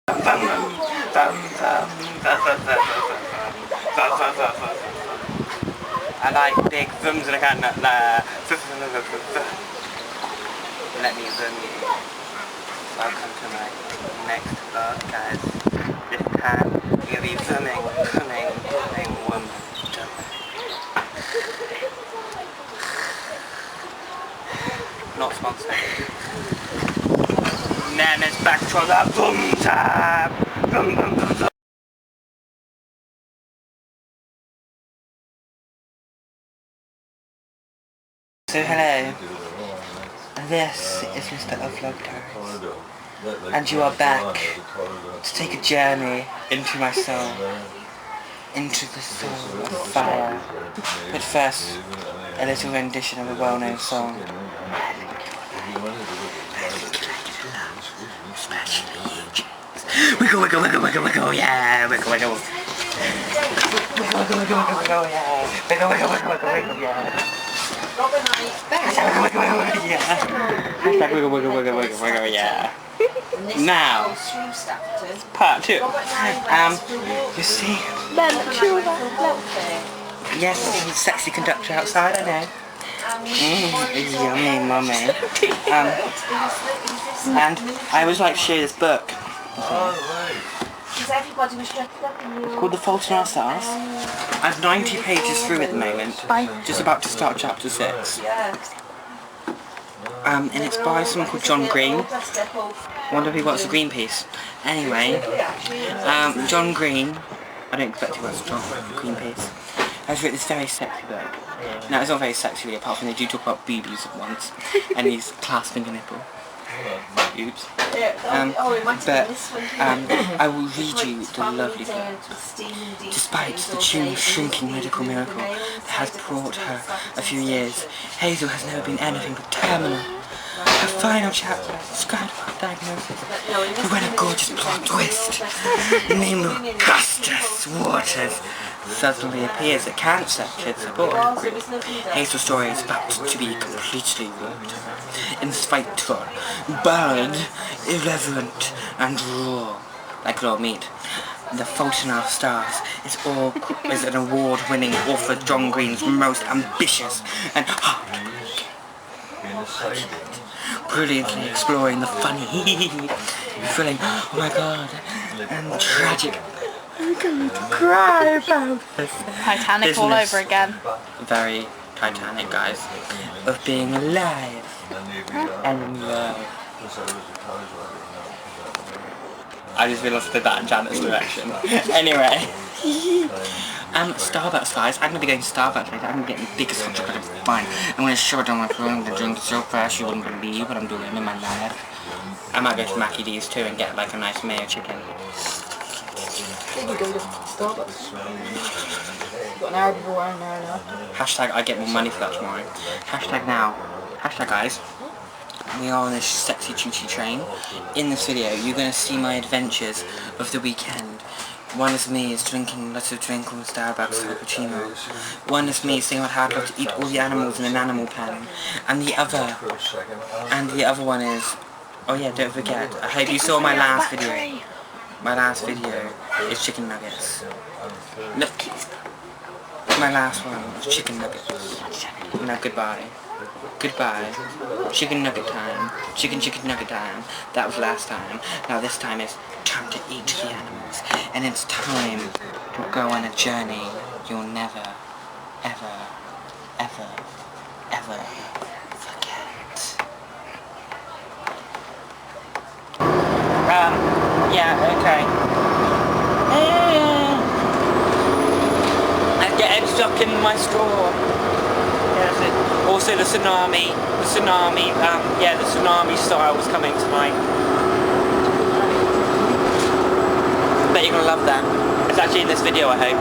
I like big thumbs and I can't let me zoom you. Welcome to my next vlog, guys. This time you'll be zooming woman. Not sponsored. Then it's back to the boom tab. Boom, boom, boom, boom. So hello, this is Mr. Vlog Diaries, and you are back to take a journey into my soul, into the soul of fire. But first, a little rendition of a well-known song. Wiggle, wiggle, wiggle, wiggle, wiggle, yeah, wiggle, wiggle. Wiggle, wiggle, wiggle, wiggle, wiggle, yeah. Wiggle, wiggle, wiggle, wiggle, wiggle, yeah. Hashtag wiggle, wiggle, wiggle, yeah. Hashtag wiggle, wiggle, wiggle, wiggle, wiggle, yeah. Now, part 2. You see, yes, sexy conductor outside, I know. Yummy, mummy. And I always like to share this book. It's called The Fault in Our Stars. I'm 90 pages through at the moment. Just about to start chapter 6. And it's by someone called John Green. Wonder if he works for Greenpeace. Anyway, John Green, I don't expect he works for Greenpeace, has written this very sexy book. Now it's not very sexy really, apart from they do talk about boobies at once, and he's clasping a nipple. Oops. I will read you the lovely book. Despite the shrinking medical miracle that has brought her a few years, Hazel has never been anything but terminal. Her final chapter described her diagnosis, but when a gorgeous plot twist, named Augustus Waters, suddenly appears that cancer killed her boy. Hazel's story is about to be completely ruined. Insightful, bold, irreverent, and raw, like raw meat. The Fault in Our Stars is an award-winning author John Green's most ambitious and brilliantly exploring the funny, thrilling, oh my god, and tragic. I'm going to cry about this. Titanic business. All over again. Very Titanic, guys. Of being alive and in love. I just realised I did that in Janet's direction. Anyway. Starbucks, guys. I'm going to be going to Starbucks later. I'm going to be getting the biggest hot chocolate I can find. I'm going to shove it down my throat. I'm going to drink it so fast you wouldn't believe what I'm doing in my life. I might go to Mackie D's too and get like a nice mayo chicken. You go to Starbucks. You've got an hour before and an hour after. Hashtag I get more money for that tomorrow. Hashtag now. Hashtag guys. We are on this sexy choo-choo train. In this video you're going to see my adventures of the weekend. One is me drinking lots of drink on Starbucks cappuccino. One is me saying how I'd love to eat all the animals in an animal pen. And the other one is, oh yeah, don't forget, I hope you saw my last video. My last video is chicken nuggets. Look, my last one was chicken nuggets. Now goodbye. Goodbye. Chicken nugget time. Chicken nugget time. That was last time. Now this time is time to eat the animals. And it's time to go on a journey you'll never, ever, ever, ever forget. Yeah, okay. I'm getting stuck in my straw. Also the tsunami style was coming tonight. Bet you're gonna love that. It's actually in this video, I hope.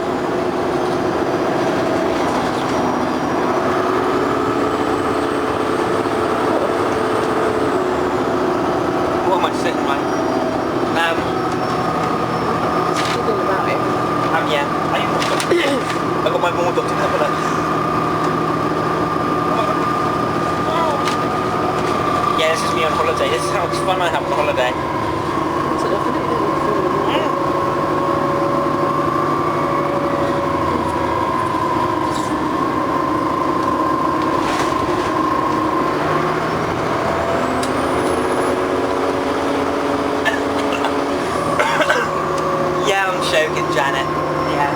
What am I sitting like? Yeah. I got my more Dr. Pepper. Yeah, this is me on holiday. This is how much fun I have on holiday. joking, Janet. Yeah.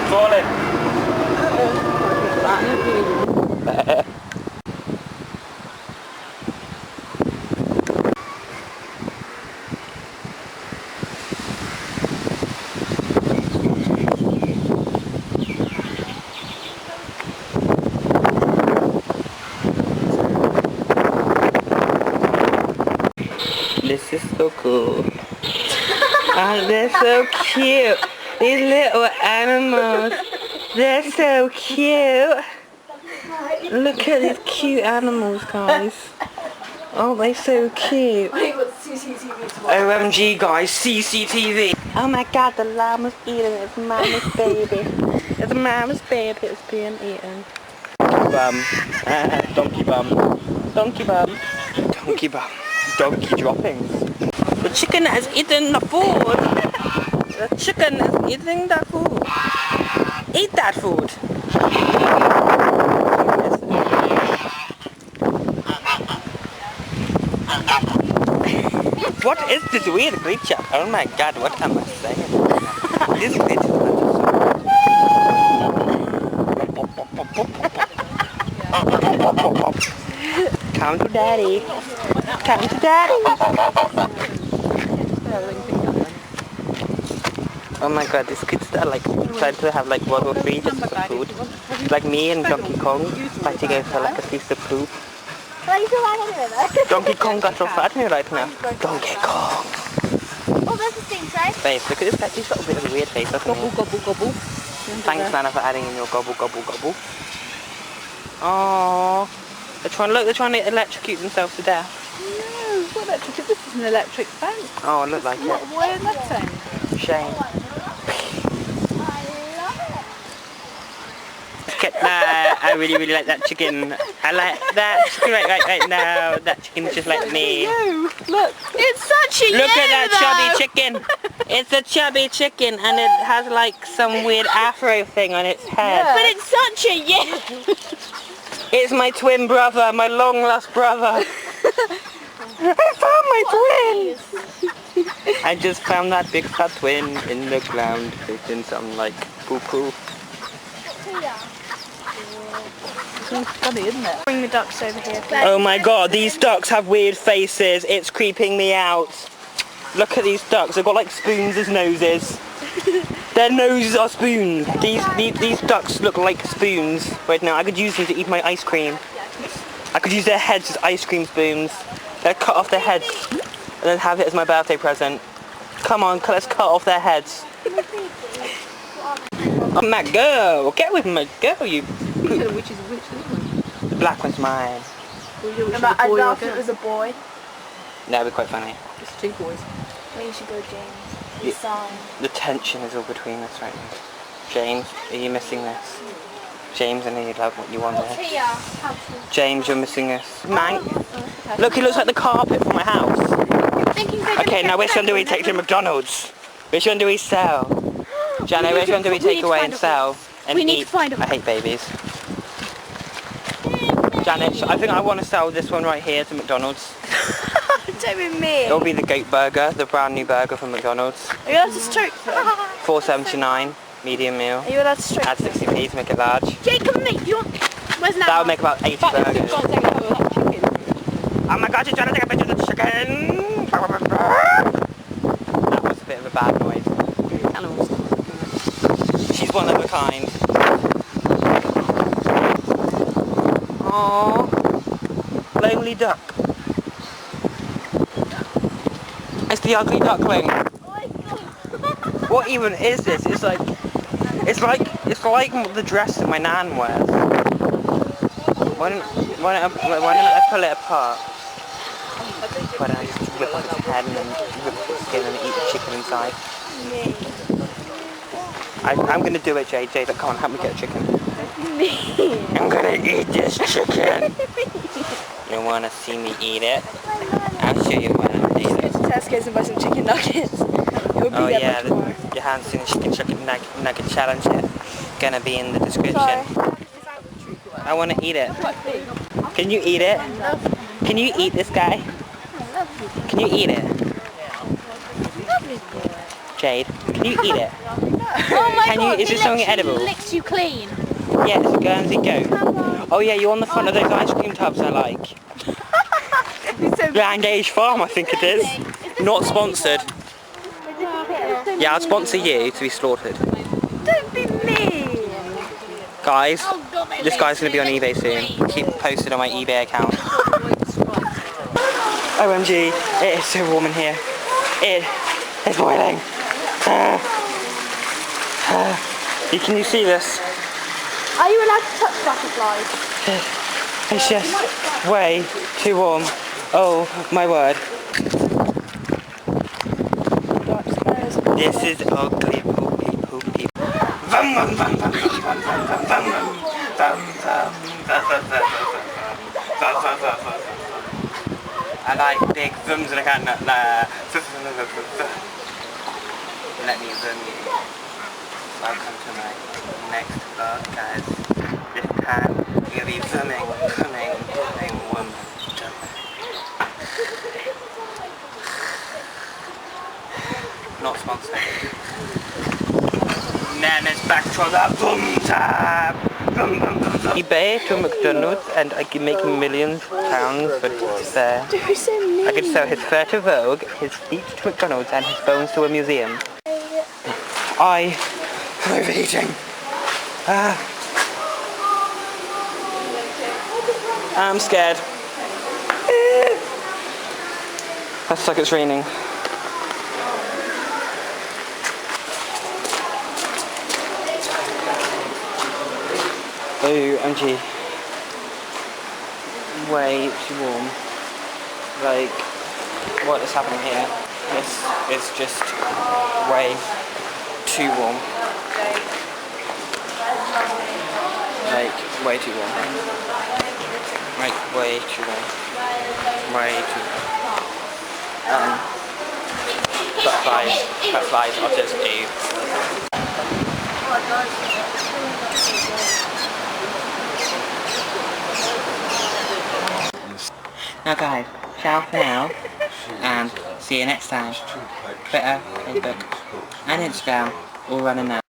Falling. This is so cool. Oh, they're so cute. These little animals. They're so cute. Look at these cute animals, guys. Oh, they're so cute. OMG, guys, CCTV. Oh my god, the llama's eating its mama's baby. It's mama's baby that's being eaten. Bum. Donkey bum. Donkey bum. Donkey bum. Donkey droppings. The chicken has eaten the food. The chicken is eating the food. Eat that food. What is this weird creature? Oh my god, what am I saying? This creature is Come to daddy. Come to daddy. Oh my god, these kids are like trying to have like World War III just for food. Like me and Donkey Kong fighting over like a piece of poop. Donkey Kong got off at me right now. Donkey Kong. Oh, that's the thing, right? Face, look at this pet. He's got a bit of a weird face, doesn't he? Gobble, gobble, gobble. Thanks, Nana, for adding in your gobble, gobble, gobble. Aww. They're trying to electrocute themselves to death. No, what electric? This is an electric fence. Oh, it looked like it. Why is that saying? Shame. I really like that chicken. I like that chicken right now. That chicken's just like me. No, look. It's such a Look at that chubby chicken. It's a chubby chicken and it has like some weird afro thing on its head. Yeah. But it's such a It's my twin brother, my long lost brother. I found my twin. I just found that big fat twin in the ground. It's in some like poo-poo. It's funny, isn't it? Bring the ducks over here. Oh my god, these ducks have weird faces. It's creeping me out. Look at these ducks. They've got like spoons as noses. Their noses are spoons. These ducks look like spoons. Right now, I could use them to eat my ice cream. I could use their heads as ice cream spoons. Let's cut off their heads and then have it as my birthday present. Come on, let's cut off their heads. Oh my girl, get with my girl, you. Which is which, isn't it? The black one's mine. I'd laugh if it was a boy. That would be quite funny. It's two boys. Where you should go, James. Yeah. Sign. The tension is all between us right now. James, are you missing this? James, I know you love what you want there. James, you're missing this. Mank. Look, it looks like the carpet from my house. Okay, now which one do we take to McDonald's? Which one do we sell? Janet, which one do we take away and sell? And We need to eat? find a I hate babies. Janet, I think I want to sell this one right here to McDonald's. Don't be me. It'll be the goat burger, the brand new burger from McDonald's. Are you allowed to stroke them? $4.79, medium meal. Are you allowed to stroke Add 60p to make it large. Jake, come with me. You want... Where's that? That would make about 80 burgers. Can't take a photo of that chicken. Oh my god, you're trying to take a picture of the chicken! That was a bit of a bad noise. Animals. She's one of a kind. Aww. Lonely duck. It's the ugly duckling. What even is this? It's like the dress that my nan wears. Why don't I pull it apart? Why don't I just whip off its head and then rip its skin and eat the chicken inside? I'm gonna do it, JJ. But come on, help me get a chicken. I'm gonna eat this chicken. You wanna see me eat it? I'll show you when I eat it. Tesco's and buy some chicken nuggets. It'll be Oh there yeah, by tomorrow. your hands in the chicken chocolate nugget challenge here. Gonna be in the description. Sorry. I wanna eat it. Can you eat it? Can you eat this guy? Can you eat it? Jade, can you eat it? Oh my Can you, god, is this something edible? licks you clean. Yes, Guernsey goat. Oh yeah, you're on the front of those ice cream tubs I like. Langage Farm, I think it is. Not sponsored. Yeah, I'll sponsor you to be slaughtered. Don't be mean. Guys, this guy's going to be on eBay soon. Keep posted on my eBay account. OMG, it is so warm in here. It is boiling. Can you see this? Are you allowed to touch butterflies? It's just way too warm. Oh my word. This is ugly poopy. I like big thumbs and I can't let me zoom you. Welcome to my next vlog, guys. This time you'll be zooming a woman. Not sponsored. Nana's back to the boom tab. eBay to McDonald's and I can make millions of pounds, but it's there. I could sell his fur to Vogue, his feet to McDonald's and his bones to a museum. I am overheating. I'm scared. Looks like it's raining. OMG. Way too warm. Like, what is happening here? This is just way too warm. Like, way too warm. Like, way too warm. Way too warm. Butterflies are just a... Now guys, ciao for now, and see you next time. Twitter, Facebook, and Instagram, all running now.